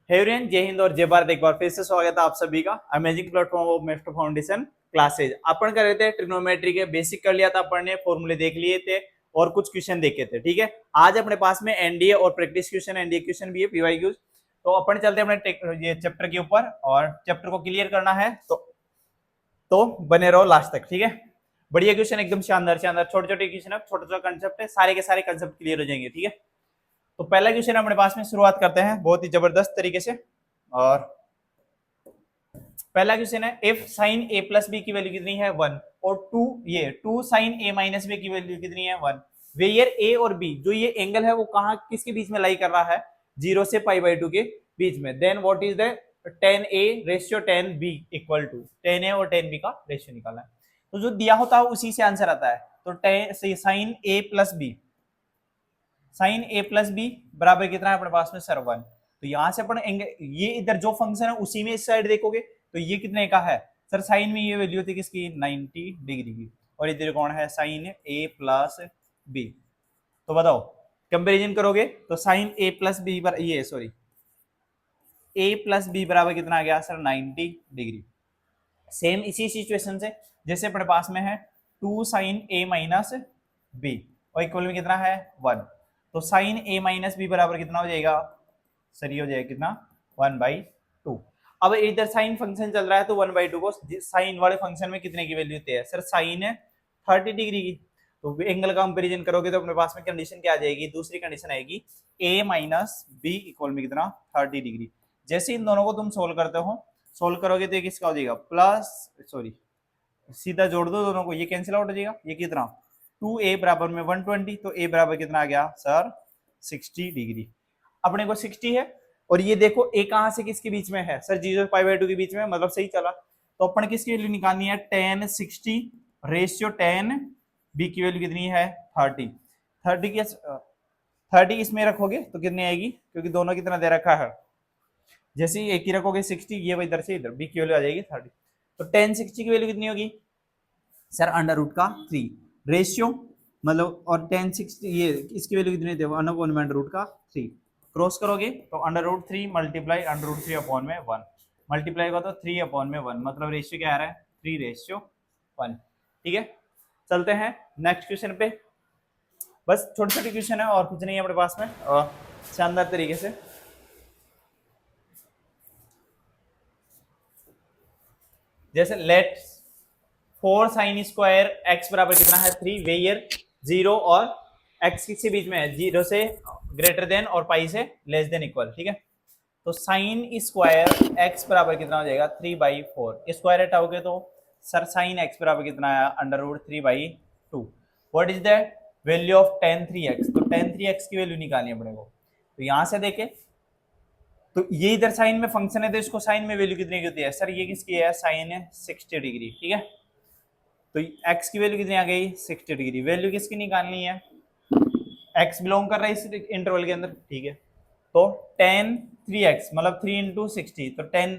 हेवरियन, जय हिंद और जय भारत। एक बार फिर से स्वागत है आप सभी का अमेजिंग प्लेटफॉर्म ऑफ मेस्टर फाउंडेशन क्लासेज। अपन कर रहे थे ट्रिग्नोमेट्री के बेसिक कर लिया था अपन ने, फॉर्मूले देख लिए थे और कुछ क्वेश्चन देखे थे। ठीक है, आज अपने पास में एनडीए और प्रैक्टिस क्वेश्चन, एनडीए क्वेश्चन भी है, पीवाईक्यूज। तो अपन चलते हैं अपने ये चैप्टर के ऊपर और चैप्टर को क्लियर करना है तो बने रहो लास्ट तक। ठीक है, बढ़िया क्वेश्चन, एकदम शानदार शानदार, छोटे छोटे क्वेश्चन है, छोटे छोटे कंसेप्ट है, सारे के सारे कंसेप्ट क्लियर हो जाएंगे। ठीक है, तो पहला क्वेश्चन अपने पास में शुरुआत करते हैं बहुत ही जबरदस्त तरीके से। और पहला क्वेश्चन है, if sine A plus B की वैल्यू कितनी है 1 और 2 साइन ए माइनस बी की वैल्यू कितनी है 1, वेयर ए और बी जो ये एंगल है वो कहाँ किसके बीच में लाई कर रहा है, 0 से π/2 के बीच में। Then what is the tan a ratio tan b equal to, tan a और tan b का रेशियो निकालना है। तो जो दिया होता है उसी से आंसर आता है। तो sine a plus B, sine A plus B बराबर कितना है अपने पास में सर 1। तो यहां से अपन ये इधर जो फंक्शन है उसी में इस साइड देखोगे तो ये कितने का है सर, साइन में ये वैल्यू थी किसकी 90 डिग्री की, और इधर कौन है साइन ए प्लस बी। तो बताओ कंपैरिजन करोगे तो साइन ए प्लस बी ये सॉरी ए प्लस बी बराबर कितना आ गया सर 90 डिग्री। सेम इसी सिचुएशन से जैसे अपने पास में है 2 साइन ए माइनस बी और इक्वल में कितना है 1। तो साइन ए माइनस बी बराबर कितना हो जाएगा सर, ये हो जाएगा कितना 1/2। अब इधर साइन फंक्शन चल रहा है तो 1/2 को साइन वाले फंक्शन में कितने की वैल्यू होती है सर, साइन है 30 डिग्री की। तो एंगल का कंपेरिजन करोगे तो अपने पास में कंडीशन क्या आ जाएगी, दूसरी कंडीशन आएगी a माइनस बी इक्वल में कितना 30 डिग्री। जैसे इन दोनों को तुम सोल्व करते हो, सोल्व करोगे तो ये किसका हो जाएगा प्लस, सॉरी सीधा जोड़ दो दोनों को, ये कैंसिल आउट हो जाएगा, ये कितना 2a बराबर में 120, तो a बराबर कितना आ गया सर 60 डिग्री। अपने को 60 है और ये देखो a कहां से किसके बीच में है सर, 0 π/2 के बीच में, मतलब सही चला। तो अपन किसकी वैल्यू निकालनी है tan 60 रेशियो tan b की वैल्यू कितनी है 30। 30 की 30 इसमें रखोगे तो कितनी आएगी, क्योंकि दोनों कितना दे रखा है, जैसे ही एक ही रखोगे 60, ये इधर से इधर b की वैल्यू आ जाएगी 30। तो tan 60 की वैल्यू कितनी होगी सर √3 रेशियो, मतलब और tan 60 ये इसकी वैल्यू कितनी थी 1/√3। क्रॉस करोगे तो √3 मल्टीप्लाई √3 अपॉन में 1, मल्टीप्लाई का तो 3 अपॉन में 1, मतलब रेशियो क्या आ रहा है 3:1। ठीक है, चलते हैं नेक्स्ट क्वेश्चन पे। बस छोटे छोटे क्वेश्चन है और कुछ नहीं है अपने पास में, और शानदार तरीके से। जैसे लेट 4 साइन स्क्वायर x बराबर कितना है 3, वेयर 0 और x किसके बीच में है, 0 से ग्रेटर देन और पाई से लेस देन इक्वल। ठीक है, तो साइन स्क्वायर x बराबर कितना हो जाएगा 3/4, स्क्वायर हटाओगे तो सर साइन x बराबर कितना आया √3/2। What is the value of tan 3x, तो tan 3x की वैल्यू निकालनी है अपने को। तो यहां से देखे तो ये इधर साइन में फंक्शन है तो इसको साइन में वैल्यू कितनी की होती है सर, ये किसकी है साइन है 60 डिग्री। ठीक है, तो x की वैल्यू कितनी आ गई 60 डिग्री। वैल्यू किसकी निकालनी है, x बिलोंग कर रहा है इस इंटरवल के अंदर। ठीक है, तो tan 3x मतलब 3 × 60, तो tan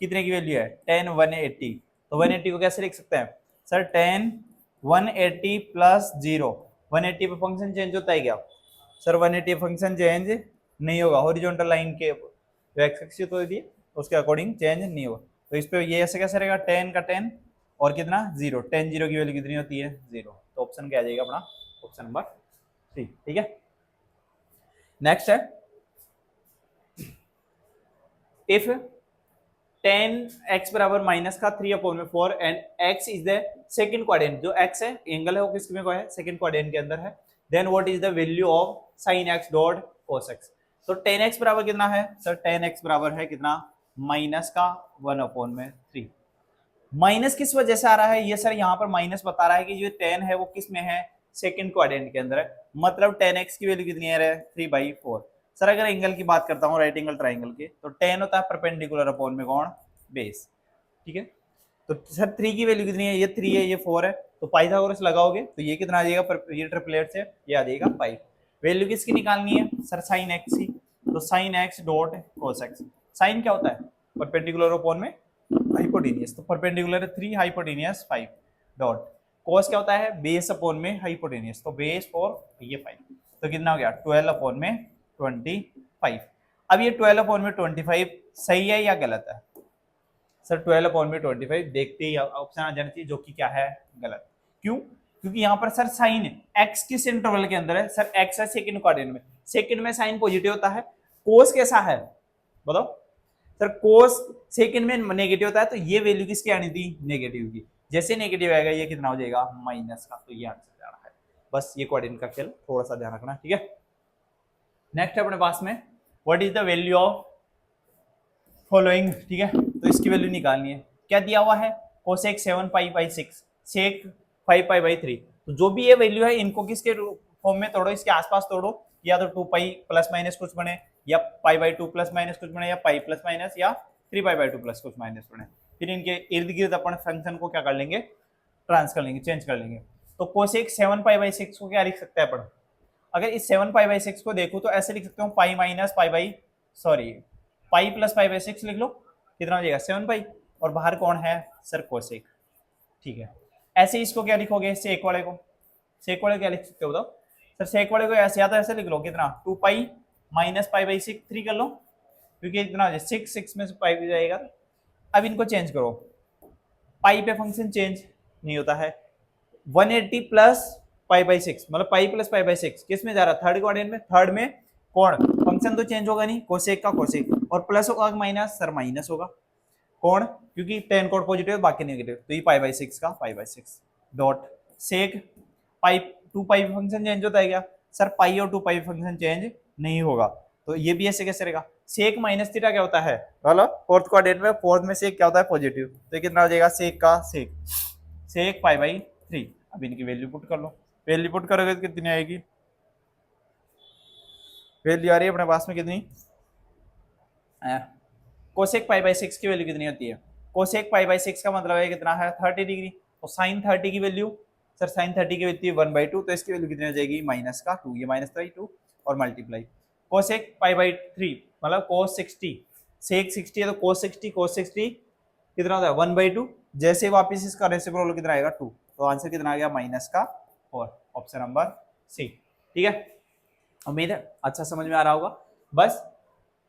कितने की वैल्यू है tan 180। तो 180 को कैसे लिख सकते हैं सर, tan 180 प्लस 0। 180 पे फंक्शन चेंज होता है क्या सर, 180 फंक्शन चेंज नहीं होगा, हॉरिजॉन्टल लाइन के जो एक्स एक्सिस होती है उसके अकॉर्डिंग चेंज नहीं होगा। तो इस पे ये ऐसे कैसे रहेगा, tan का tan और कितना 0, tan 0 की वैल्यू कितनी होती है 0। तो ऑप्शन क्या आ जाएगा अपना, ऑप्शन नंबर 3। ठीक है, नेक्स्ट है, इफ tan x बराबर माइनस का 3/4 and x is the second quadrant, जो x है एंगल है वो किसके में है सेकंड क्वाड्रेंट के अंदर है, then what is the value of sin x dot cos x। तो tan x बराबर कितना है सर, tan x बराबर है कितना माइनस का 1/3। माइनस किस वजह से आ रहा है ये सर, यहाँ पर माइनस बता रहा है कि जो tan है वो किस में है सेकंड क्वाड्रेंट के अंदर है, मतलब tan x की वैल्यू कितनी है 3/4। सर अगर एंगल की बात करता हूँ राइट एंगल ट्राइंगल के, तो tan होता है परपेंडिकुलर अपॉन में कौन बेस। ठीक है, तो सर 3 की वैल्यू कितनी है, ये 3 है ये 4 है, तो पाइथागोरस लगाओगे तो ये कितना आ जाएगा, ये ट्रिपलेट से ये आ जाएगा 5। वैल्यू किसकी निकालनी है सर sin x की, तो sin x dot cos x। Sine क्या होता है परपेंडिकुलर अपॉन में हाइपोटेनियस, तो परपेंडिकुलर 3 हाइपोटेनियस 5 डॉट cos क्या होता है बेस अपॉन में हाइपोटेनियस, तो बेस 4 ये 5, तो कितना हो गया 12 अपॉन में 25। अब ये 12 अपॉन में 25 सही है या गलत है? सर 12 अपॉन में 25 देखते ही ऑप्शन आ जाना चाहिए जो कि क्या है, गलत। क्यों? क्योंकि यहाँ पर सर साइन एक्स किस इंटरवल के अंदर है? सर एक्स है सेकंड क्वाड्रेंट में, सेकंड में साइन पॉजिटिव होता है। कोस कैसा है बताओ? सर कोस सेकंड में नेगेटिव होता है, तो ये वैल्यू किसकी आनी थी? नेगेटिव की। जैसे नेगेटिव आएगा ये कितना हो जाएगा? माइनस का। तो ये आंसर जा रहा है। बस ये क्वाड्रेंट का खेल थोड़ा सा ध्यान रखना, ठीक है। नेक्स्ट अपने पास में what is the value of following, ठीक है। तो इसकी वैल्यू निकालनी है। क्या दिया हुआ है? Cosec 7 pi by 6, sec 5 pi by 3। तो जो भी ये वैल्यू है इनको किसके फॉर्म में तोड़ो, इसके आसपास तोड़ो। या तो 2 पाई प्लस माइनस कुछ बने, या पाई बाई 2 प्लस माइनस कुछ बने, या पाई प्लस माइनस, या 3 पाई बाई 2 प्लस कुछ माइनस बने। फिर इनके इर्द गिर्द अपन फंक्शन को क्या कर लेंगे? ट्रांस कर लेंगे, चेंज कर लेंगे। तो कोसेक 7 पाई बाई 6 को क्या लिख सकते हैं अपन? अगर इस 7 पाई बाई 6 को देखो तो ऐसे लिख सकते हो pi minus pi by, sorry pi plus pi by 6 लिख लो। कितना हो जाएगा? 7 पाई। और बाहर कौन है? सर कोसेक, ठीक है। ऐसे इसको क्या लिखोगे? सेक वाले को, सेक वाले क्या लिख सकते हो बताओ? सर सेक वाले को ऐसे या तो ऐसे लिख लो, कितना 2 पाई माइनस पाई बाई 6 3 कर लो, क्योंकि इतना 6 में से पाई भी जाएगा। अब इनको चेंज करो, पाई पे फंक्शन चेंज नहीं होता है। 180 प्लस पाई बाई 6 मतलब पाई प्लस पाई बाई 6 किस में जा रहा है? थर्ड क्वाड्रेंट में। थर्ड में कौन? फंक्शन तो चेंज होगा नहीं, कोसेक का कोसेक। और प्लस होगा माइनस? सर माइनस होगा। कौन? क्योंकि टेन कोड पॉजिटिव बाकी नेगेटिव, तो ये पाई बाई 6 का pi by 6 dot sec pi 2 pi function change होता है क्या? सर पाई और 2 पाई फंक्शन चेंज नहीं होगा, तो ये भी ऐसे कैसे रहेगा? सेक माइनस थीटा क्या होता है? बोलो फोर्थ क्वाड्रेंट में, फोर्थ में सेक क्या होता है? पॉजिटिव। तो ये कितना हो जाएगा? सेक का सेक, सेक पाई बाई 3। अब इनकी वैल्यू पुट कर लो, वैल्यू पुट करोगे तो कितनी आएगी? वैल्यू आ रही है अपने पास में कितनी? कोसेक पाई बाई 6 की वैल्यू कितनी होती है? कोसेक पाई बाई 6 का मतलब है कितना है? 30 डिग्री। तो साइन 30 की वैल्यू, सर साइन 30 की वैल्यू 1/2, तो इसकी वैल्यू कितनी हो जाएगी? माइनस का 2, ये माइनस बाई 2 और मल्टीप्लाई। कोसेक पाई बाई 3 मतलब कोस 60, सेक 60 है तो कोस 60, कोस 60 कितना होता है? 1/2। जैसे वापस इसका रेसिप्रोकल कितना आएगा? 2। तो आंसर कितना आ गया? माइनस का 4, ऑप्शन नंबर सी, ठीक है। उम्मीद है अच्छा समझ में आ रहा होगा। बस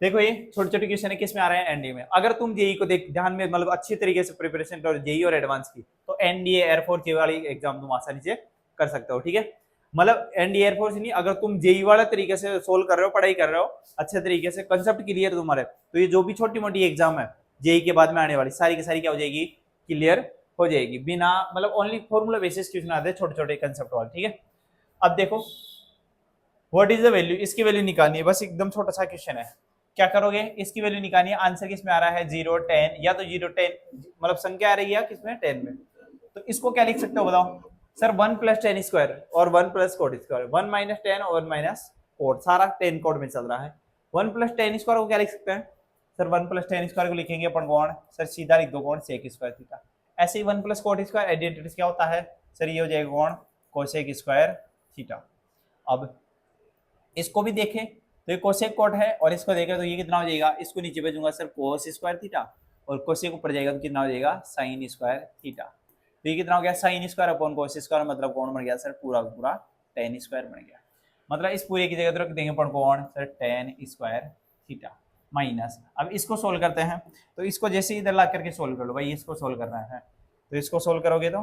देखो ये छोटे छोटे क्वेश्चन है, किस में आ रहे हैं? एनडीए में। अगर तुम जेई को देख ध्यान में मतलब अच्छी तरीके से प्रिपरेशन करो जेई और एडवांस की, तो एनडीए एयरफोर्स के वाली एग्जाम तुम आसानी से कर सकते हो, ठीक है। मतलब एनडीए एयरफोर्स नहीं, अगर तुम जेई वाले तरीके से सोल्व कर रहे हो, पढ़ाई कर रहे हो अच्छे तरीके से, कंसेप्ट क्लियर तुम्हारे, तो ये जो भी छोटी मोटी एग्जाम है जेई के बाद में आने वाली सारी की सारी क्या हो जाएगी? क्लियर हो जाएगी, बिना मतलब ओनली फॉर्मूला बेसिस क्वेश्चन आते हैं छोटे छोटे कंसेप्ट वाले, ठीक है। अब देखो व्हाट इज द वैल्यू, इसकी वैल्यू निकालनी है, बस एकदम छोटा सा क्वेश्चन है। क्या करोगे? इसकी वैल्यू निकालनी है। आंसर किस में आ रहा है? 0 10, या तो 0 10 मतलब संख्या आ रही है किसमें? 10 में। तो इसको क्या लिख सकते हो बताओ? सर 1 प्लस 10 स्क्वायर और 1 प्लस कोड स्क्वायर, 1 माइनस 10 और 1 माइनस कोड, सारा 10 कोड में चल रहा है। 1 प्लस 10 स्क्वायर को क्या लिख सकते हैं? सर 1 प्लस 10 स्क्वायर को लिखेंगे अपन कौन? सर सीधा लिख दो कौन? Sec square theta. ऐसे ही 1 प्लस कोड स्क्वायर आइडेंटिटी क्या होता है? सर ये हो जाएगा कौन? Cosec square theta. अब इसको भी देखें तो ये कोसेक कोट है, और इसको देखें तो ये कितना हो जाएगा? इसको नीचे भेजूंगा सर कोस स्क्वायर थीटा, और कोसेक ऊपर जाएगा तो कितना हो जाएगा? Sine square theta. तो ये कितना हो गया? Sine square upon cos square, मतलब कौन बन गया सर? पूरा पूरा टेन स्क्वायर बन गया। मतलब इस पूरे की जगह तो रख देंगे अपन कौन? Sir ten square theta minus. अब इसको सोल्व करते हैं, तो इसको जैसे इधर ला करके सोल्व कर लो भाई, इसको सोल्व करना है। तो इसको सोल्व करोगे तो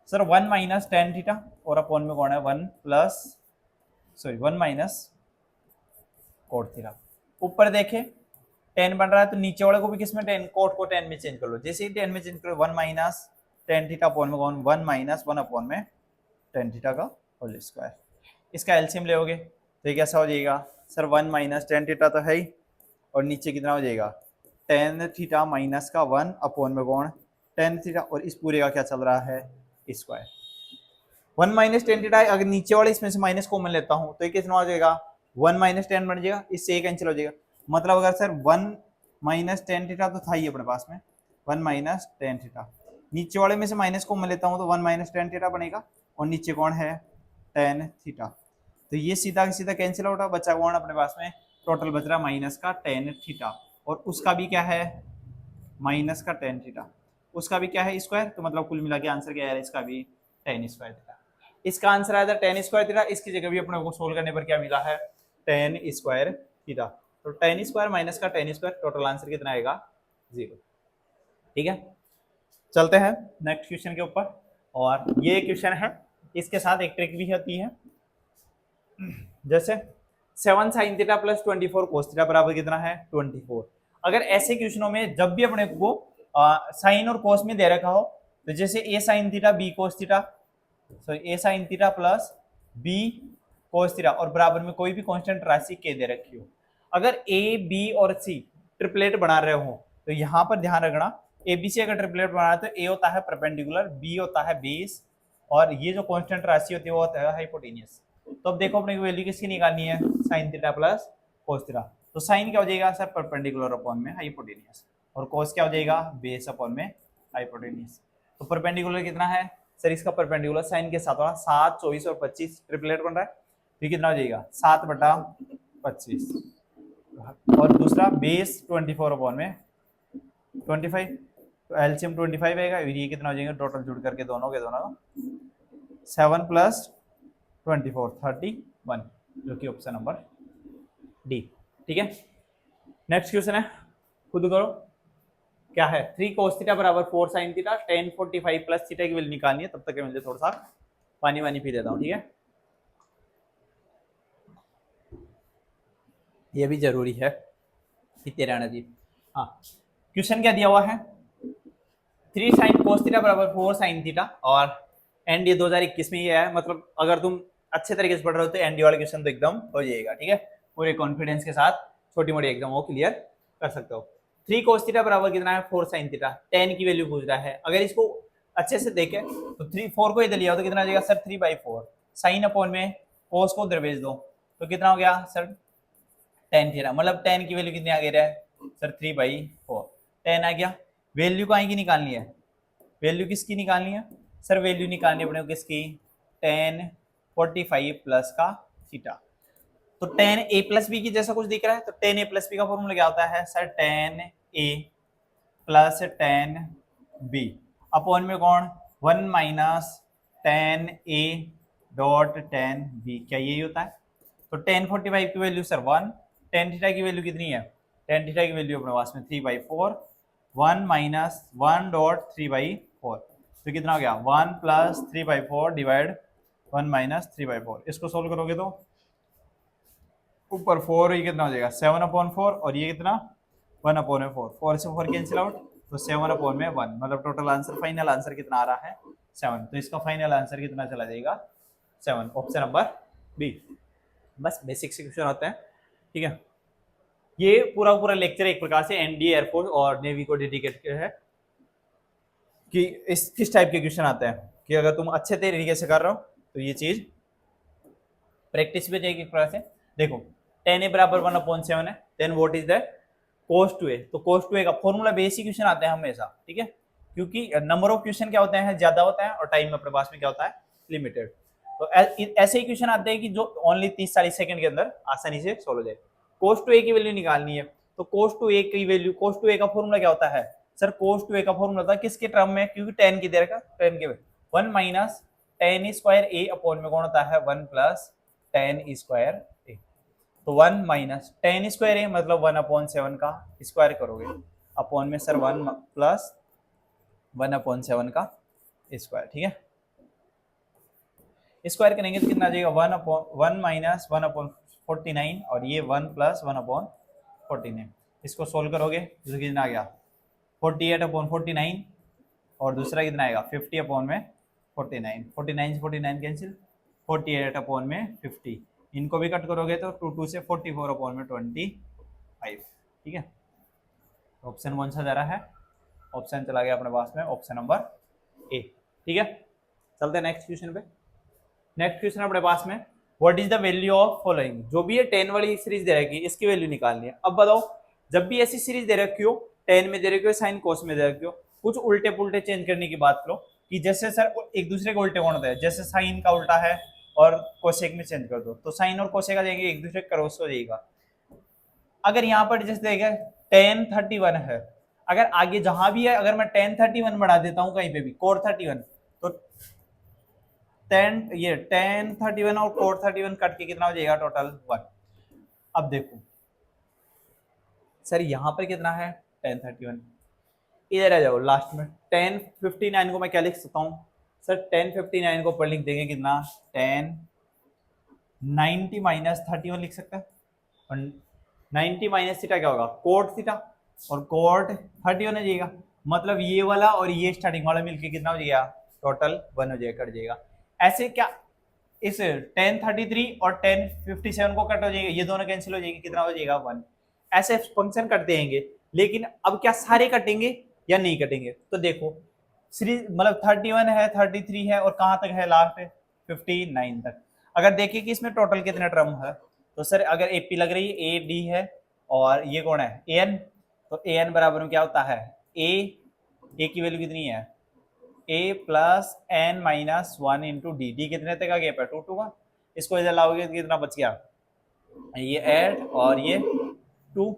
सर 1 माइनस टेन थीटा, और अपॉन में कौन है? 1 plus sorry 1 minus cot theta. ऊपर देखे 10 बन रहा है, तो नीचे वाले को भी किसमें? 10 कोट को 10 में चेंज कर लो। जैसे ही 10 में चेंज करो 1 माइनस टेन थीटा अपॉन में कौन? 1 माइनस 1 अपॉन में टेन थीटा का होल स्क्वायर। इसका एलसीएम लोगे तो ये कैसा हो जाएगा? सर 1 माइनस टेन थीटा तो है ही, और नीचे कितना हो जाएगा? टेन थीटा माइनस का 1 अपॉन में कौन? टेन थीटा, और इस पूरे का क्या चल रहा है? स्क्वायर। 1 माइनस टेन थीटा, अगर नीचे वाले इसमें से माइनस कॉमन लेता हूं तो ये कितना हो जाएगा? 1 माइनस टेन बन जाएगा, इससे एक कैंसिल हो जाएगा। मतलब अगर सर 1 माइनस टेन थीटा तो था ही अपने पास में 1 माइनस टेन थीटा, नीचे वाले में से माइनस कॉमन लेता हूं तो 1 माइनस टेन थीटा बनेगा, और नीचे कौन है? Tan theta. तो ये सीधा सीधा कैंसिल आउट, बचा कौन अपने पास में? टोटल बच रहा माइनस का टेन थीटा, और उसका भी क्या है? माइनस का टेन थीटा, उसका भी क्या है? स्क्वायर। तो मतलब कुल मिला के आंसर क्या है इसका भी? Ten square theta. इसका आंसर आया था टेन स्क्वायर थीटा, इसकी जगह भी अपने को सोल्व करने पर क्या मिला है? Ten square theta. तो tan स्क्वायर माइनस का tan स्क्वायर, टोटल आंसर कितना आएगा 0। ठीक है, चलते हैं नेक्स्ट क्वेश्चन के ऊपर। और ये क्वेश्चन है, इसके साथ एक ट्रिक भी होती है। जैसे 7 sin theta plus 24 cos theta बराबर कितना है 24। अगर ऐसे क्वेश्चनों में जब भी अपने को साइन और कोस में दे रखा हो, तो जैसे a sin theta b cos theta, so a sin theta plus b cos theta, और बराबर में कोई भी कांस्टेंट राशि k दे रखी हो। अगर a b और c ट्रिपलेट बना रहे हो, तो यहाँ पर ध्यान रखना, ए बी सी अगर ट्रिपलेट बना तो ए होता है परपेंडिकुलर, बी होता है बेस, और ये जो कांस्टेंट राशि होती है वो होता है हाइपोटेनियस। तो अब देखो अपने को वैल्यू किसकी निकालनी है, sign theta plus cos theta. तो साइन क्या हो जाएगा सर, परपेंडिकुलर अपॉन में हाइपोटेनियस, और कोस क्या हो जाएगा, बेस अपॉन में हाइपोटेनियस। तो परपेंडिकुलर कितना है सर, इसका परपेंडिकुलर साइन के साथ होगा 7, 24 और 25 ट्रिपलेट बन रहा है, तो कितना हो जाएगा 7/25, और दूसरा बेस 24 अपॉन में 25, तो एलसीएम 25 आएगा, ये कितना हो जाएगा टोटल जुड़ करके दोनों के दोनों 7 + 24 31, जो कि ऑप्शन नंबर डी। ठीक है, नेक्स्ट क्वेश्चन है, खुद करो क्या है। 3 cos थीटा बराबर 4 sin theta, tan 45 plus theta की वैल्यू निकालनी है। तब तक मुझे थोड़ा सा पानी वानी पी देता हूँ। ठीक है, ये भी जरूरी है, पीते रहना जी। हाँ, क्वेश्चन क्या दिया हुआ है, 3 sin cos थीटा बराबर 4 sin थीटा, और एंड ये 2021 में ही है, मतलब अगर तुम अच्छे तरीके से पढ़ रहे हो तो एनडी वाला क्वेश्चन तो एकदम हो जाएगा। ठीक है, पूरे कॉन्फिडेंस के साथ छोटी मोटी एग्जाम वो क्लियर कर सकते हो। 3 cos थीटा बराबर कितना है 4 sin थीटा, tan की वैल्यू पूछ रहा है। अगर इसको अच्छे से देखें तो 4 को इधर लिया तो कितना आ जाएगा सर 3/4, साइन अपॉन में cos को उधर भेज दो तो कितना हो गया सर tan थीटा, मतलब tan की वैल्यू कितनी आ गई है सर 3/4, tan आ गया। वैल्यू को की निकालनी है, वैल्यू किसकी निकालनी है सर, वैल्यू निकालनी है अपने को किसकी, tan 45 प्लस का थीटा। तो tan a प्लस बी की जैसा कुछ दिख रहा है, तो tan a प्लस बी का फॉर्मूला क्या होता है sir, tan a plus tan b upon में कौन 1 minus tan a dot tan b, क्या यही होता है। तो tan 45 की वैल्यू सर 1, tan थीटा की वैल्यू कितनी है, tan थीटा की वैल्यू अपने पास में 3/4, 1 माइनस 1 डॉट 3/4, तो कितना हो गया 1 + 3/4 डिवाइड 1 माइनस 3/4। इसको सोल्व करोगे तो ऊपर 4, ये कितना हो जाएगा 7/4, और ये कितना 1/4, 4 से 4 कैंसिल आउट, तो 7/1, मतलब टोटल आंसर फाइनल आंसर कितना आ रहा है 7। तो इसका फाइनल आंसर कितना चला जाएगा 7, ऑप्शन नंबर बी। बस बेसिक से क्वेश्चन होते हैं। ठीक है, ये पूरा पूरा लेक्चर एक प्रकार से एनडीए एयरफोर्स और नेवी को डेडिकेट है कि इस किस टाइप के क्वेश्चन आते हैं, कि अगर तुम अच्छे तरीके से कर रहे हो तो ये चीज प्रैक्टिस भी जाएगी एक प्रकार से। देखो tan a बराबर 1/7 है, then what is the cos 2a, तो cos 2a का फॉर्मूला बेसिक क्वेश्चन आते हैं हमेशा। ठीक है, क्योंकि नंबर ऑफ क्वेश्चन क्या होते हैं ज्यादा होता है, और टाइम अपने पास में क्या होता है लिमिटेड। तो ऐसे ही क्वेश्चन आते हैं कि जो ओनली 30-40 सेकंड के अंदर आसानी से सोल्व हो जाए। cos 2a की वैल्यू निकालनी है, तो cos 2a की वैल्यू, cos 2a का फॉर्मूला क्या होता है सर, cos 2a का फॉर्मूला था किसके टर्म में, क्योंकि tan की देर का tan के 1 minus tan square a upon में कौन होता है 1 + tan स्क्वायर a। तो 1 माइनस tan स्क्वायर a मतलब 1/7 का स्क्वायर करोगे अपॉन में सर 1 + 1/7 का स्क्वायर। ठीक है, स्क्वायर करेंगे तो कितना आ जाएगा 1 माइनस 1/49, और ये 1 + 1/49। इसको सोल्व करोगे तो कितना आ गया 48/49, और दूसरा कितना आएगा 50/49, 49 से 49 कैंसिल, 48/50। इनको भी कट करोगे तो 2 से 44/25। ठीक है, ऑप्शन कौन सा जा रहा है, ऑप्शन चला गया अपने पास में ऑप्शन नंबर ए। ठीक है, चलते हैं नेक्स्ट क्वेश्चन पे। नेक्स्ट क्वेश्चन अपने पास में what is the value of following, जो भी ये 10 वाली सीरीज दे रखी है इसकी वैल्यू निकालनी है। अब बताओ जब भी ऐसी सीरीज दे रखी हो, 10 में दे रखी हो, साइन कोस में दे रखी हो, कुछ उल्टे पुल्टे चेंज करने की बात करो, कि जैसे सर एक दूसरे को उल्टे कौन होता है, जैसे साइन का उल्टा है और कोसेक में चेंज कर दो, तो साइन और कोसेक आ जाएंगे एक दूसरे क्रॉस हो जाएगा। अगर यहाँ पर जैसे देखे tan 31 है, अगर आगे जहां भी है अगर मैं tan 31 बढ़ा देता हूं कहीं पे भी cot 31, तो tan 31 और cot 31 कट के कितना हो जाएगा टोटल 1। अब देखो सर यहाँ पर कितना है 1031, इधर आ जाओ लास्ट में 1059 को मैं क्या लिख सकता हूँ सर, 1059 को ऊपर लिख देंगे कितना 1090 माइनस 31 लिख सकते हैं, और 90 माइनस थीटा क्या होगा कोट थीटा, और कोट 31 हो जाएगा, मतलब ये वाला और ये स्टार्टिंग वाला मिलके कितना हो जाएगा टोटल 1 हो जाएगा, कट जाएगा। ऐसे क्या इस 1033 और 1057 को कट हो जाएगा, ये दोनों कैंसिल हो जाएंगे, कितना हो जाएगा 1। ऐसे फंक्शन कटते रहेंगे, लेकिन अब क्या सारे कटेंगे या नहीं कटेंगे, तो देखो सीरीज मतलब 31 है 33 है और कहां तक है लास्ट 59 तक। अगर देखें कि इसमें टोटल कितने टर्म है, तो सर अगर एपी लग रही है ए डी है और ये कौन है ए एन, तो ए एन बराबर में क्या होता है ए की वैल्यू कितनी है A plus N minus 1 into D, D कितने तक का गैप है 2 2 का, इसको इधर लाओगे तो कितना बच गया ये 8 और ये 2,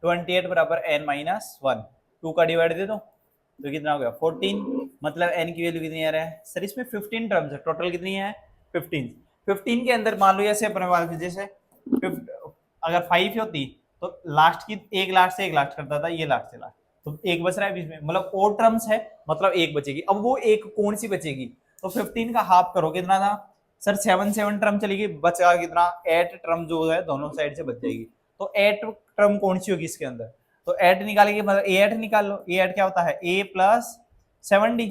28 बराबर एन माइनस 1, 2 का डिवाइड दे दो तो कितना हो गया 14, मतलब n की वैल्यू कितनी आ रहा है सर, इसमें 15 टर्म्स है, टोटल कितनी है 15 के अंदर मान लो ऐसे अपने वाले जैसे अगर 5 होती तो लास्ट की एक लास्ट से एक लास्ट करता था, ये लास्ट से लास्ट, तो एक बच रहा है बीच में, मतलब और टर्म्स है मतलब एक बचेगी। अब वो एक कौन सी बचेगी, तो 15 का हाफ करो कितना था सर 7 टर्म चलेगी, बचेगा कितना 8 टर्म जो है दोनों साइड से बच जाएगी, तो 8 टर्म कौन सी होगी इसके अंदर, तो 8 निकालेंगे मतलब A8 निकाल लो, A8 क्या होता है A प्लस 7D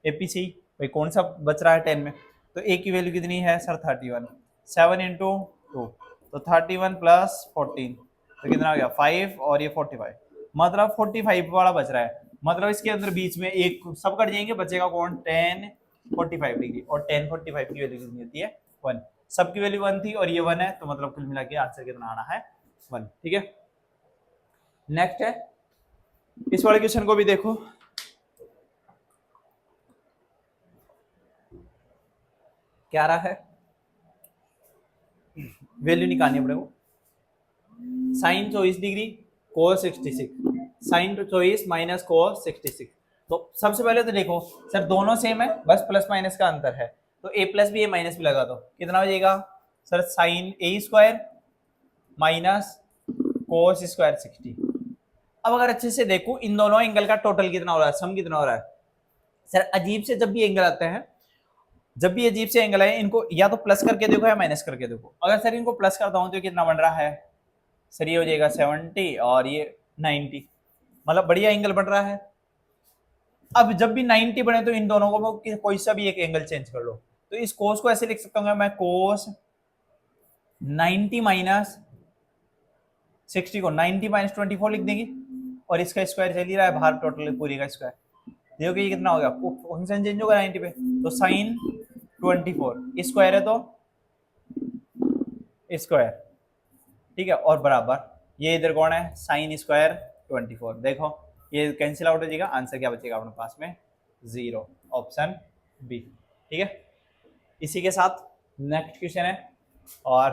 APC, भाई कौन सा बच रहा है 10 में, तो A की वैल्यू कितनी है सर 31, 7 इंटू 2 तो 31 प्लस 14 तो कितना हो गया 5 और ये 45, मतलब 45 वाला बच रहा है, मतलब इसके अंदर बीच में एक सब कट जाएंगे, बचेगा कौन 10 45 डिग्री, और 10 45 की वैल्यू कितनी होती है 1, सबकी वैल्यू 1 थी और ये 1 है, तो मतलब कुल मिला के आंसर कितना आना है 1, ठीक है। नेक्स्ट है इस वाले क्वेश्चन को भी देखो, क्या रहा है वैल्यू निकालनी है अपने को, sine 24 degree cos 66, sine 24 minus cos 66, तो सबसे पहले तो देखो सर दोनों सेम है, बस प्लस माइनस का अंतर है, तो a प्लस भी a माइनस भी लगा दो, कितना हो जाएगा sir sine a square minus cos square 60। अब अगर अच्छे से देखो इन दोनों एंगल का टोटल कितना हो रहा है, सम कितना हो रहा है सर, अजीब से जब भी एंगल आते हैं, जब भी अजीब से एंगल है इनको या तो प्लस करके देखो या माइनस करके देखो, अगर सर इनको प्लस करता हूं तो कितना बन रहा है सर, ये हो जाएगा 70 और ये 90, मतलब बढ़िया एंगल बन रहा है। अब जब भी 90 बने तो इन दोनों को कोई सा भी एक एंगल चेंज कर लो, तो इस कोस को ऐसे लिख सकता हूँ मैं कोस 90 माइनस 60 को 90 माइनस 24 लिख देंगे, और इसका स्क्वायर चल ही रहा है बाहर, टोटल पूरी का स्क्वायर देखो ये कितना हो गया, फंक्शन चेंज होगा 90 पे, तो साइन 24 स्क्वायर है तो स्क्वायर, ठीक है, और बराबर ये इधर कौन है साइन स्क्वायर 24, देखो ये कैंसिल आउट हो जाएगा, आंसर क्या बचेगा अपने पास में 0, ऑप्शन बी, ठीक है। इसी के साथ नेक्स्ट क्वेश्चन है, और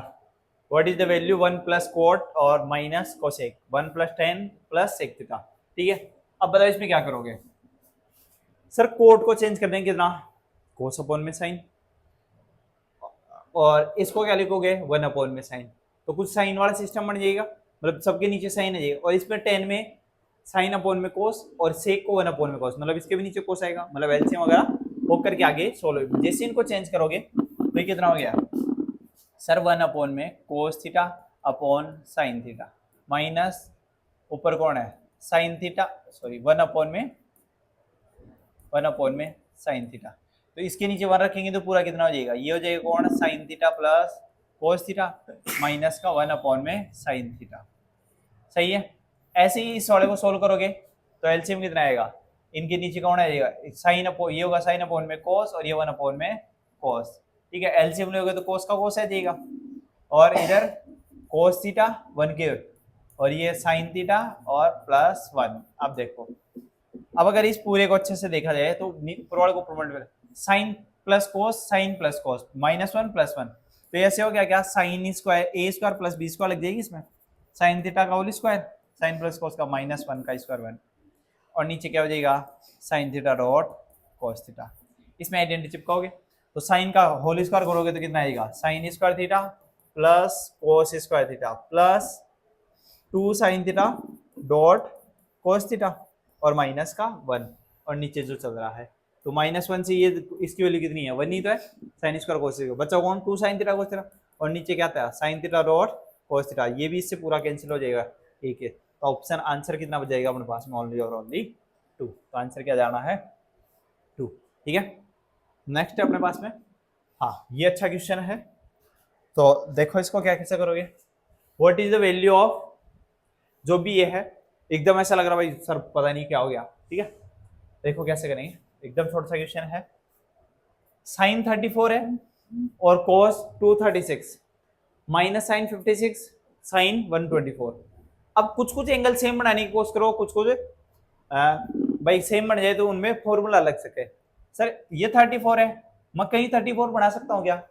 what is the value 1 plus cot और minus cosec 1 plus 10 plus sec theta, ठीक है। अब बताओ इसमें क्या करोगे सर, कोट को चेंज कर देंगे कितना कोस अपॉन में साइन, और इसको क्या लिखोगे 1 अपॉन में साइन, तो कुछ साइन वाला सिस्टम बन जाएगा, मतलब सबके नीचे साइन आ जाएगा, और इसमें 10 में साइन अपॉन में कोस और सेक को 1 अपॉन में कोस, मतलब इसके भी नीचे कोस आएगा, मतलब एलसीएम वगैरह वो करके आगे सोल्व, जैसे इनको चेंज करोगे तो ये कितना हो गया सर 1 अपॉन में cos theta upon sine theta, minus ऊपर कौन है साइन थीटा, सॉरी 1 अपॉन में साइन थीटा, तो इसके नीचे 1 रखेंगे तो पूरा कितना हो जाएगा, ये हो जाएगा कौन sign theta plus cos theta minus का 1 अपॉन में साइन थीटा, सही है। ऐसे ही इस वाले को सोल्व करोगे तो एलसीएम कितना आएगा, इनके नीचे कौन आएगा साइन अपॉन, ये होगा साइन अपॉन में कोस और ये 1 अपॉन में कोस, ठीक है, एलसीएम लोगे तो कोस का कोस आ जाएगा, और इधर कोस थीटा 1 के और ये साइन थीटा और प्लस 1। अब देखो अब अगर इस पूरे को अच्छे से देखा जाए तो पूरे को promote sine plus cos minus 1 plus 1, तो ऐसे हो गया क्या sine square A square plus B square लग जाएगी इसमें, साइन थीटा का whole square sine plus cos का माइनस 1 का स्क्वायर 1, और नीचे क्या हो जाएगा sine theta dot cos theta, इसमें आइडेंटिटी चिपकाओगे तो साइन का होल स्क्वायर करोगे तो कितना आएगा sine square theta plus cos square theta plus 2 sine theta dot cos theta और माइनस का 1 और नीचे जो चल रहा है तो -1 से ये इसकी वैल्यू कितनी है 1 ही तो है साइन स्क्वायर कोस थीटा बचा कौन 2 साइन थीटा कोस थीटा और नीचे क्या था sine theta dot cos theta ये भी इससे पूरा कैंसिल हो जाएगा ठीक है तो ऑप्शन आंसर कितना बच जाएगा अपने पास में ओनली और ओनली 2 तो आंसर क्या जाना है 2 ठीक है नेक्स्ट है अपने पास में हाँ ये अच्छा क्वेश्चन है तो देखो इसको क्या कैसे करोगे what is the value of जो भी ये है एकदम ऐसा लग रहा भाई सर पता नहीं क्या हो गया ठीक है देखो कैसे करेंगे एकदम छोटा सा क्वेश्चन है साइन 34 है और कोस 236 माइनस साइन 56 साइन 124 अब कुछ कुछ एंगल सेम बनाने की कोशिश करो कुछ कुछ भाई सेम बन जाए तो उनमें फॉर्मूला लग सके सर ये 34 है मैं कहीं 34 बना सकता हूँ क्या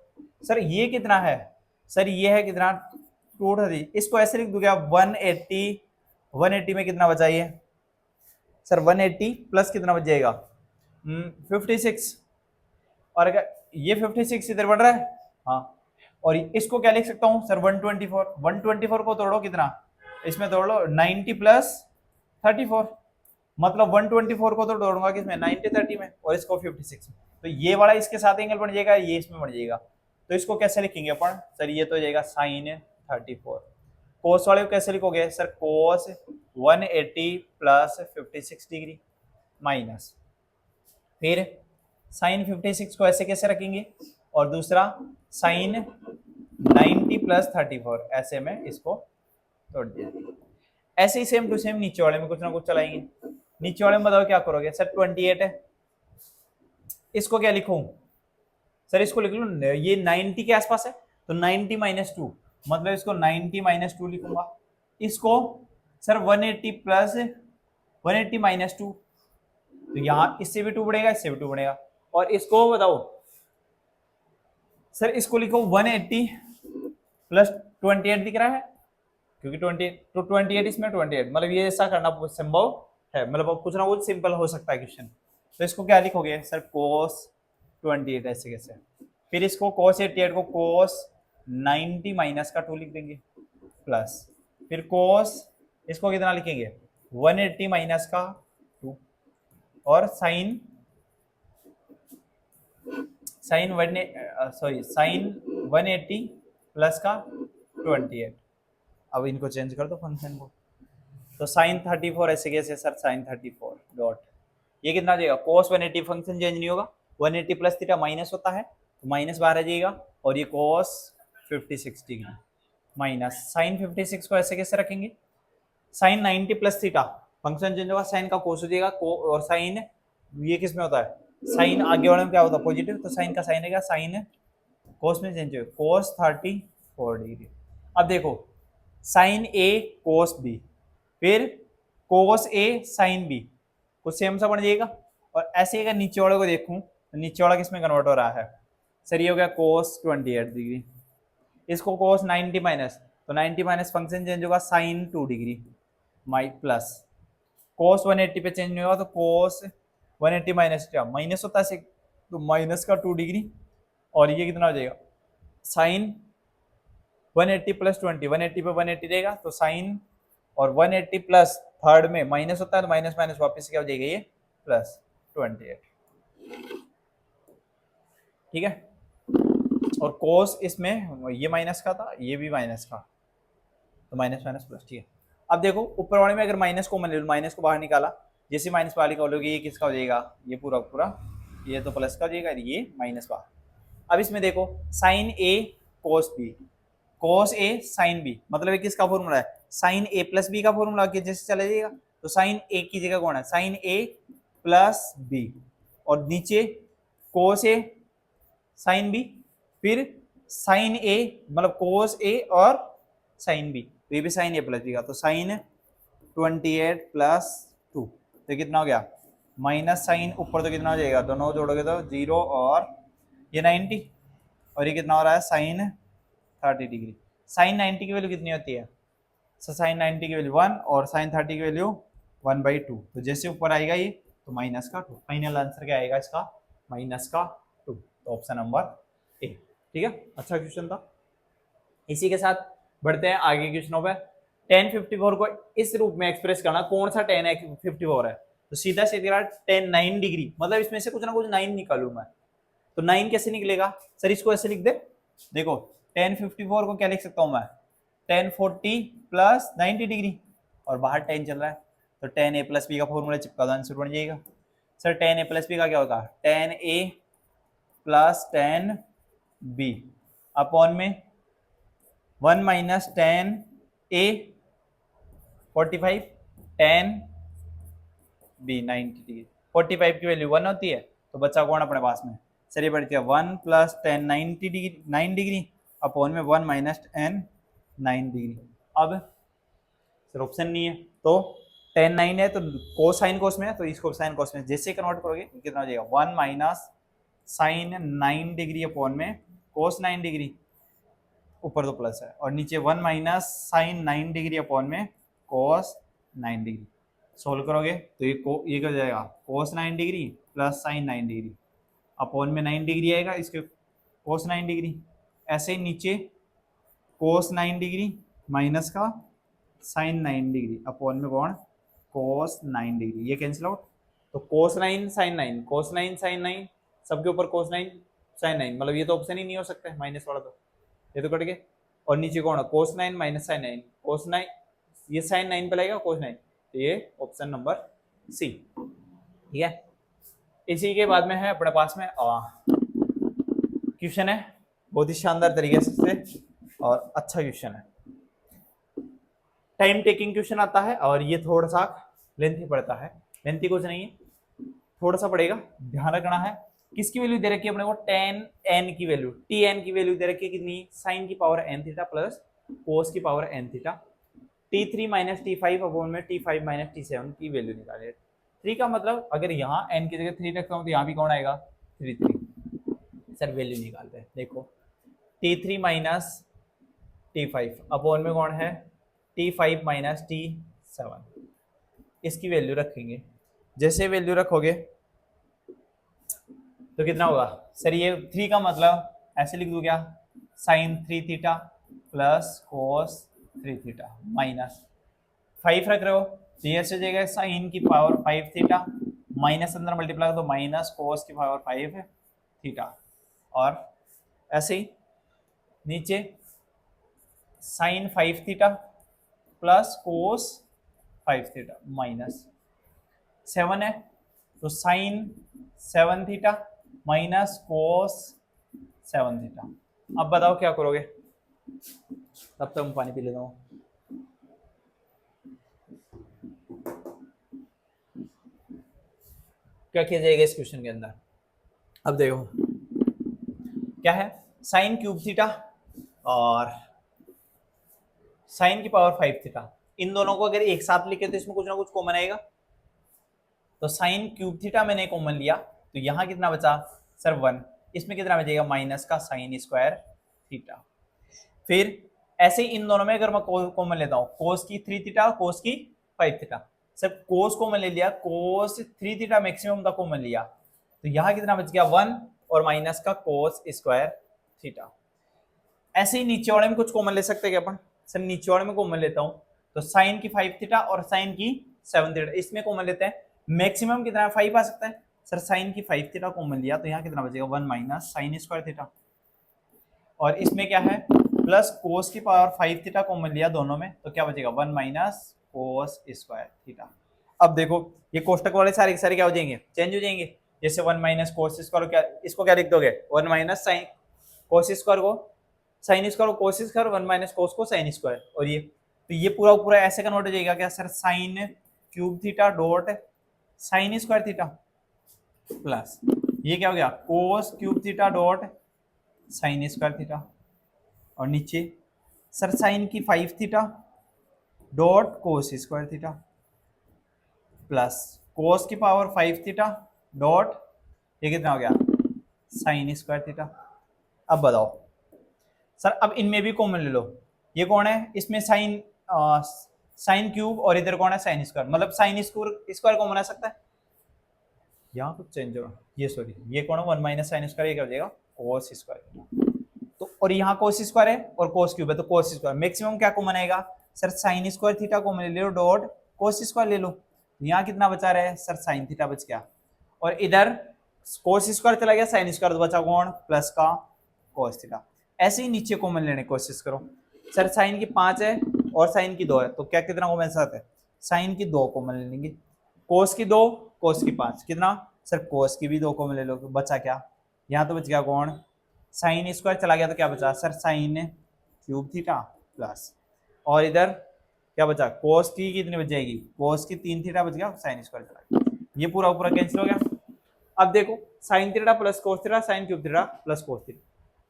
सर ये कितना है सर ये है कितना 230 इसको ऐसे लिख दूं क्या 180 में कितना बचा ये सर 180 प्लस कितना बच जाएगा 56 और अगर ये 56 इधर बढ़ रहा है हाँ और इसको क्या लिख सकता हूँ सर 124 को तोड़ो कितना इसमें तोड़ लो 90 प्लस 34 मतलब 124 को तो तोड़ूंगा किसमें 90 30 में और इसको 56 में तो ये वाला इसके साथ एंगल बन जाएगा ये इसमें बन जाएगा तो इसको कैसे लिखेंगे अपन सर ये तो हो जाएगा साइन 34 कोस वाले को कैसे लिखोगे सर कोस 180 प्लस 56 डिग्री माइनस फिर साइन 56 को ऐसे कैसे रखेंगे और दूसरा साइन 90 प्लस 34 ऐसे में इसको तोड़ दिया ऐसे ही सेम टू सेम नीचे वाले में कुछ ना कुछ चलाएंगे नीचे वाले में बताओ क्या करोगे सर 28 है इसको क्या लिखूं सर इसको लिख लूं ये 90 के आसपास है तो 90 माइनस 2 मतलब इसको 90 माइनस 2 लिखूंगा इसको सर 180 प्लस 180 माइनस 2 तो यहां इससे भी 2 बढ़ेगा इससे भी 2 बढ़ेगा और इसको बताओ सर इसको लिखो 180 प्लस 28 दिख रहा है क्योंकि 28 तो 28 इसमें 28 मतलब ये ऐसा करना संभव है मतलब कुछ ना कुछ सिंपल हो सकता है क्वेश्चन तो इसको क्या लिखोगे सर कोस 28 ऐसे कैसे फिर इसको कोस 88 को कोस 90 माइनस का 2 लिख देंगे प्लस फिर कोस इसको कितना लिखेंगे 180 माइनस का 2 और साइन साइन 180 प्लस का 28 अब इनको चेंज कर दो फंक्शन को तो साइन 34 ऐसे कैसे सर साइन 34 डॉट ये कितना आ जाएगा कोस 180 फंक्शन चेंज नहीं होगा 180 प्लस थीटा माइनस होता है तो माइनस बाहर आ जाएगा और ये कोस 56 डिग्री माइनस साइन 56 को ऐसे कैसे रखेंगे sine 90 plus theta function change होगा साइन का कोस हो जाएगा और साइन ये किस में होता है साइन आगे वाले में क्या होता है पॉजिटिव तो साइन का साइन है साइन कोस में चेंज होगा कोस 34 डिग्री अब देखो साइन ए कोस बी फिर कोस ए साइन बी कुछ सेम सा बन जाएगा और ऐसे अगर नीचे वाले को देखूं तो नीचे वाला किस में कन्वर्ट हो रहा है सर ये हो गया कोस 28 डिग्री इसको कोस 90 माइनस तो 90 माइनस फंक्शन चेंज होगा साइन 2 डिग्री माई प्लस कोस 180 पे चेंज नहीं होगा तो कोस 180 माइनस क्या माइनस होता है तो माइनस का 2 डिग्री और ये कितना हो जाएगा साइन 180 प्लस 20 180 पे 180 रहेगा तो साइन और 180 प्लस थर्ड में माइनस होता है तो माइनस माइनस वापस क्या हो जाएगा ये प्लस 28 ठीक है और कोस इसमें ये माइनस का था ये भी माइनस का तो माइनस माइनस प्लस ठीक है अब देखो ऊपर वाले में अगर माइनस को मान लो माइनस को बाहर निकाला जैसे माइनस बाहर निकालोगे ये किसका हो जाएगा ये पूरा पूरा ये तो प्लस का हो जाएगा ये माइनस बाहर अब इसमें देखो साइन ए कोस ए साइन बी मतलब ये किसका फॉर्मूला है साइन ए प्लस बी का फॉर्मूला जैसे चला जाएगा तो साइन ए की जगह कौन है साइन ए प्लस बी और नीचे कोस ए साइन बी फिर साइन ए मतलब कोस ए और साइन बी तो ये भी साइन ए प्लस बी का तो साइन 28 प्लस 2 तो कितना हो गया माइनस साइन ऊपर तो कितना हो जाएगा दोनों जोड़ोगे तो 0 और ये 90 और ये कितना हो रहा है साइन 30 डिग्री साइन 90 की वैल्यू कितनी होती है सो साइन 90 की वैल्यू 1 और साइन 30 की वैल्यू 1/2 तो जैसे ऊपर आएगा ये तो माइनस का 2 फाइनल आंसर क्या आएगा इसका माइनस का 2 तो ऑप्शन नंबर ए ठीक है अच्छा क्वेश्चन था इसी के साथ बढ़ते हैं आगे क्वेश्चनों पे tan 54 को इस रूप में एक्सप्रेस करना, कौन सा tan 54 है, तो सीधा सीधा tan 9 डिग्री, मतलब इसमें से कुछ ना कुछ 9 निकालू मैं, तो 9 कैसे निकलेगा सर, इसको ऐसे लिख दे, देखो tan 54 को क्या लिख सकता हूं मैं, tan 40 प्लस 90 डिग्री, और बाहर tan चल रहा है, तो tan a प्लस बी का फॉर्मूला चिपका दो, आंसर बन जाएगा। Sir tan a plus B का क्या होगा, tan a plus tan b upon में 1 minus tan a 45 tan b 90 degree, 45 की वैल्यू 1 होती है, तो बच्चा कौन अपने पास में, सर ये बढ़ती है 1 plus tan 90 degree 9 degree upon में 1 माइनस tan 9 डिग्री। अब सर ऑप्शन नहीं है, तो tan 9 है तो कोसाइन कोस में है, तो इसको साइन कोस में जैसे कन्वर्ट करोगे कितना हो जाएगा, 1 माइनस साइन 9 डिग्री अपॉन में कोस 9 डिग्री, ऊपर तो प्लस है, और नीचे 1 माइनस साइन 9 डिग्री अपॉन में कोस 9 डिग्री। सोल्व करोगे तो ये क्या हो जाएगा, कोस 9 degree plus sign 9 degree upon में 9 डिग्री आएगा, इसके कोस 9 डिग्री, ऐसे ही नीचे कोस 9 डिग्री माइनस का साइन 9 डिग्री अपॉन में कौन, कोस 9 डिग्री, ये कैंसिल आउट, तो कोस 9 साइन 9, कोस 9 साइन 9, सबके ऊपर कोस 9 साइन 9, मतलब ये तो ऑप्शन ही नहीं हो सकता है माइनस वाला, तो ये तो कट गए, और नीचे कौन है, कोस 9 माइनस साइन 9, कोस 9 ये साइन 9 पे लगेगा कोस 9, तो ये ऑप्शन नंबर सी, ठीक है। इसी के बाद में है अपने पास में क्वेश्चन है, बहुत ही शानदार तरीके से और अच्छा क्वेश्चन है, टाइम टेकिंग क्वेश्चन आता है, और ये थोड़ा सा लेंथी पड़ता है, लेंथी कुछ नहीं है, थोड़ा सा पड़ेगा, ध्यान रखना है। किसकी वैल्यू दे रखी है अपने को, tan n की वैल्यू, tn की वैल्यू दे रखी है कितनी, साइन की power n theta plus cos की power n theta, t3 minus t5 upon में t5 माइनस t7 की वैल्यू निकाले। 3 का मतलब अगर यहाँ n की जगह 3 रखता हूँ तो यहाँ भी कौन आएगा 3 सर वैल्यू निकालते हैं, देखो t3 माइनस t5 अपॉन में कौन है t5 माइनस t7, इसकी वैल्यू रखेंगे, जैसे वैल्यू रखोगे तो कितना होगा सर, ये 3 का मतलब ऐसे लिख दूं क्या, sine 3 theta plus cos 3 theta minus 5 रख रहे हो तो ये ऐसे जाएगा साइन की पावर 5 थीटा माइनस अंदर मल्टीप्लाई तो माइनस कोस की पावर 5 थीटा, और ऐसे ही नीचे sine 5 theta plus cos 5 theta minus 7 है तो sine 7 theta minus cos 7 theta. अब बताओ क्या करोगे, तब तक मैं पानी पी लेता हूँ। क्या किया जाएगा इस क्वेश्चन के अंदर, अब देखो क्या है, साइन क्यूब थीटा और साइन की पावर 5 थीटा, इन दोनों को अगर एक साथ लिखे तो इसमें कुछ ना कुछ कॉमन आएगा, तो साइन क्यूब थीटा मैंने कॉमन लिया तो यहाँ कितना बचा सर 1, इसमें कितना बचेगा माइनस का साइन स्क्वायर थीटा। फिर ऐसे ही इन दोनों में अगर मैं कॉमन लेता हूँ कोस की 3 थीटा और कोस की 5 थीटा, सर कोस कॉमन ले लिया, कोस 3 थीटा मैक्सिमम का कॉमन लिया तो यहाँ कितना बच गया 1 और माइनस का कोस स्क्वायर थीटा। ऐसे ही नीचे वाले में कुछ कॉमन ले सकते हैं क्या अपन, सर नीचे वाले में कॉमन लेता हूँ तो साइन की 5 थीटा और साइन की 7 थीटा इसमें कॉमन लेते हैं, मैक्सिमम कितना 5 आ सकता है, सर साइन की 5 थीटा कॉमन लिया तो यहाँ कितना बचेगा 1 माइनस साइन स्क्वायर थीटा, और इसमें क्या है प्लस कोस की पावर 5 थीटा कॉमन लिया दोनों में तो क्या बचेगा 1 माइनस कोस स्क्वायर थीटा। अब देखो ये कोष्टक वाले सारे के सारे क्या हो जाएंगे, चेंज हो जाएंगे, जैसे 1 माइनस कोस स्क्वायर क्या, इसको क्या लिख दोगे 1 माइनस साइन कोस स्क्वायर को साइन स्क्वायर को कोस स्क्वायर, 1 माइनस कोस को साइन स्क्वायर, और ये तो ये पूरा पूरा ऐसे कन्वर्ट हो जाएगा क्या sir sign cube theta dot sine square theta plus ये क्या हो गया cos cube theta dot sine square theta, और नीचे सर साइन की 5 theta dot cos square theta plus cos की पावर 5 थीटा डॉट ये कितना हो गया साइन स्क्वायर थीटा। अब बताओ सर अब इनमें भी कॉमन ले लो, ये कौन है इसमें साइन साइन क्यूब और इधर कौन है साइन स्क्वायर, मतलब साइन स्क्वायर कॉमन आ सकता है, यहाँ कुछ चेंज होगा, ये सॉरी ये कौन है 1 माइनस साइन स्क्वायर, ये क्या हो जाएगा कोस स्क्वायर, तो और यहाँ कोस स्क्वायर है और कोस क्यूब है तो कोस स्क्वायर मैक्सिमम क्या कॉमन आएगा sir sine square theta common ले लो, डॉट कोस स्क्वायर ले लो। यहाँ कितना बचा रहे सर, साइन थीटा बच गया, और इधर कोस स्क्वायर चला गया, साइन स्क्वायर तो बचा कौन, प्लस का कोस थीटा। ऐसे ही नीचे कॉमन लेने की कोशिश करो। सर साइन की 5 है और साइन की 2 है, तो क्या कितना कॉमन साथ है, साइन की 2 कॉमन ले लेंगे, कोस की 2, कोस की 5, कितना सर कोस की भी 2 कॉमन ले लो, बचा क्या, यहाँ तो बच गया कौन, साइन स्क्वायर चला गया तो क्या बचा sir, sign cube theta plus, और इधर क्या बचा, कोस की कितनी बच जाएगी, कोस की 3 थीटा बच गया, साइन स्क्वायर चला गया, ये पूरा ऊपर कैंसिल हो गया। अब देखो sine theta plus cos theta, sine cube theta plus cos theta.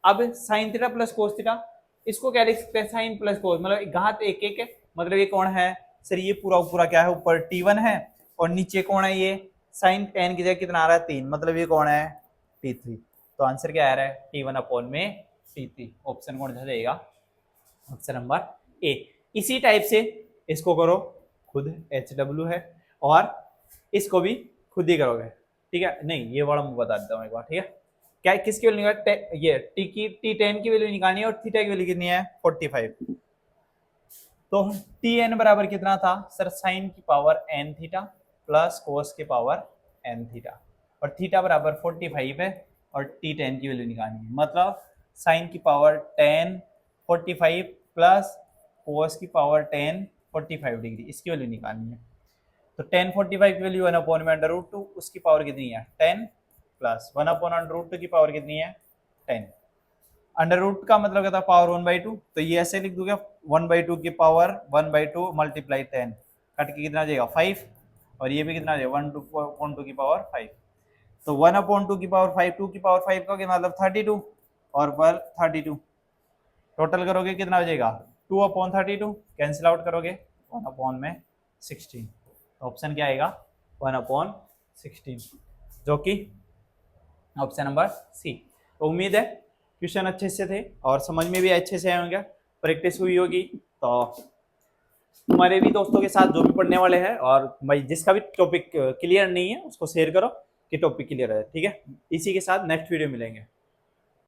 अब sine theta plus cos theta, इसको क्या लिख सकते हैं, साइन प्लस कोस, मतलब घात एक एक है, मतलब ये कौन है सर, ये पूरा क्या है, ऊपर t1 है और नीचे कौन है, ये साइन टेन की जगह कितना आ रहा है 3, मतलब ये कौन है t3। तो आंसर क्या आ रहा है, t1 अपॉन में t3। ऑप्शन कौन सा रहेगा, ऑप्शन नंबर ए। इसी टाइप से इसको करो खुद, HW है, और इसको भी खुद ही करोगे, ठीक है। नहीं ये वाला मैं बता देता हूँ एक बार, ठीक है। क्या किसकी वैल्यू निकाल, ये t10 की वैल्यू निकालनी है और थीटा की वैल्यू कितनी है 45। तो tn बराबर कितना था सर, साइन की power n theta plus cos की पावर n थीटा, और थीटा बराबर 45 है, और t10 की वैल्यू निकालनी है, मतलब साइन की पावर 10 45 प्लस कोस की पावर 10 45 डिग्री, इसकी वैल्यू निकालनी है। तो 10 45 की वैल्यू 1 में अंडर रूट 2, उसकी पावर कितनी है 10 प्लस 1 अंडर रूट 2 की पावर कितनी है 10। अंडर रूट का मतलब क्या था, पावर 1/2, तो ये ऐसे लिख दूंगा 1/2 की पावर 1/2 मल्टीप्लाई 10, कट के कितना आ जाएगा 5, और ये भी कितना आ जाएगा 1/2 की पावर 5। तो 1/2 की पावर 5, 2 की पावर 5 का मतलब 32, और 32 टोटल करोगे कितना हो जाएगा 2/32, कैंसिल आउट करोगे 1/16। ऑप्शन क्या आएगा 1/16, जो कि ऑप्शन नंबर सी। तो उम्मीद है क्वेश्चन अच्छे से थे और समझ में भी अच्छे से आए होंगे, प्रैक्टिस हुई होगी। तो तुम्हारे भी दोस्तों के साथ जो भी पढ़ने वाले हैं, और भाई जिसका भी टॉपिक क्लियर नहीं है उसको शेयर करो कि टॉपिक क्लियर है, ठीक है। इसी के साथ नेक्स्ट वीडियो मिलेंगे।